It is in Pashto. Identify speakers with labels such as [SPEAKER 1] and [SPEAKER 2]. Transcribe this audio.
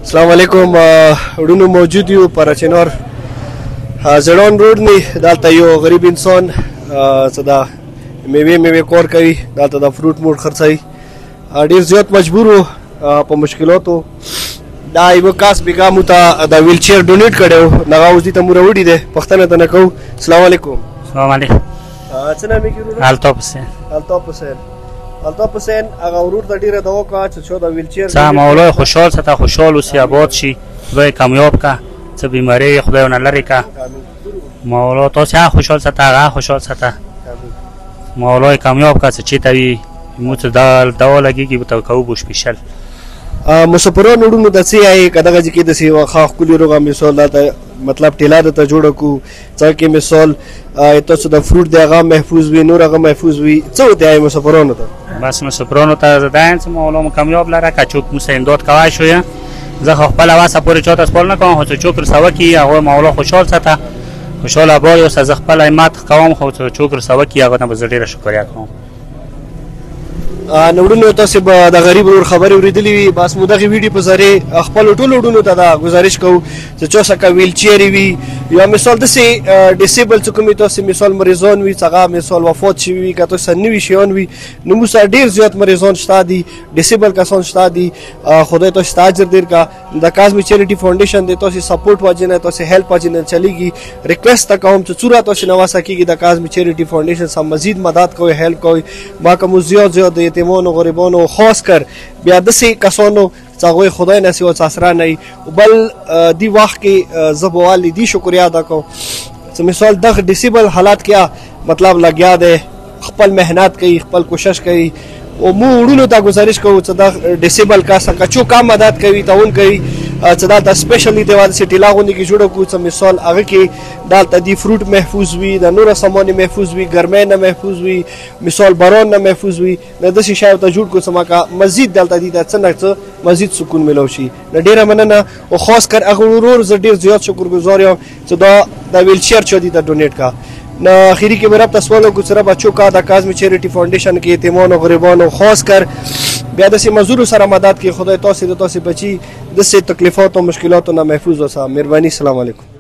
[SPEAKER 1] السلام علیکم وړونو موجود یو پر چنور زړون روډ نه دلته یو غریب انسان څه دا میوه کور کوي دلته د فروټ موټ خرڅوي ډېر زیات مجبور و په مشکلاتو دا یو کاس بیګا مو ته د ویل چیر ډونیټ کړو نغه اوس دې ته مور وړي ده پښتنه ته نه کو السلام علیکم
[SPEAKER 2] السلام علیکم
[SPEAKER 1] څه نامه کیږي الطاف حسین هغه ورور ته ډیره دعا کوه چې څو د ویل چیر
[SPEAKER 2] څه مولای خوشحال ساته خوشحال اوسې آباد شي خدای کامیاب که څه بیماری خدای ونه لرې که مولا تاسې هغه خوشحال ساته هغه خوشحال ساته مولای کامیاب که څه چې ته وي موږ ته دوا لګېږي به ته کوو به سپیشل
[SPEAKER 1] مسافران وړونو د څه یې که دغه ځای کې داسې یوه ښه ښکلي روغه مثال دلته مطلب ټیلا درته جوړه کړو څه کې مثال تاسو د فروټ دی هغه محفوظ وي نور هغه محفوظ وي څه ورته وایي مسافرانو ته
[SPEAKER 2] بس مسافرانو ته زه دا یم چې مولا مو کامیاب لره که څوک موږ سره امداد کوی شویه زه خو خپله وسه پورې چاته سپال نه کوم خو چې څوک رسوه کړي هغه مولا خوشحال ساته خوشحال آباد اوسه زه خپله همت کوم خو چې څوک رسوه کړي هغه ته به زه ډېره شکریه کوم
[SPEAKER 1] نو وړونو تاسې به د غریب ورور خبرې اورېدلې وي بس مو دغې ویډیو په ذریعې خپلو ټولو وړونو ته دا ګزارش کوو چې څو څه که ویل چیرې وي یا مثال داسې ډیسیبل څه کوم وي تاسې مثال مریضان وي څه هغه مثال وفات شوي وي که تاسې نوي شیان وي نو موږ سره ډېر زیات مریضان شته دي ډیسیبل کسان شته دي خدای تاسې ته اجر ډېر کا د کازمي چیریټي فاونډیشن دی تاسې سپورټ وجې نه تاسې هیلپ وجې نه چلیږي ریکویسټ ته کوم چې څومره تاسې نه وسه کېږي د کازمي چیریټي فاونډیشن سره مزید مدد کوئ هیلپ کوئ ما که مو زیات د یتیمانو غریبانو خاص کر بیا داسې کسانو چې هغوی خدای نه سي او ساسره نه وي بل دې وخت کې زه به والي دې شکریه ادا کوم چې مثال دغه ډیسیبل حالات کې مطلب لګیا دی خپل محنت کوي خپل کوشش کوي او مو وړونو ته ګزارش کوو چې دا ډیسیبل کس که څوک هم مدد کوي تعاون کوي چې دلته سپیشلی دیوال داسې ټیلا غوندې کې جوړه کړو چې مثال هغه کې دلته دې فروټ محفوظ وي د نوره سامان محفوظ وي ګرمۍ نه محفوظ وي مثال باران نه محفوظ وي نو داسې شی ورته جوړ کړو چې ما که مزید دلته دې ته څه نه څه مزید سکون میلاو شي نو ډېره مننه او خاص کر هغه ورور زه ډېر زیات شکرګزار یم چې دا د ویل چیر چا دې ته ډونیټ کا نو اخري کې به رب ته سوال وکړو چې ربه چوکا د کازمي چیریټي فاونډیشن کې یتیمانو غریبانو خاص کر بیا داسې مزدورو سره مدد کوي خدای تاسې د تاسې بچي داسې تکلیفاتو او مشکلاتو نه محفوظ اوسه مهرباني السلام علیکم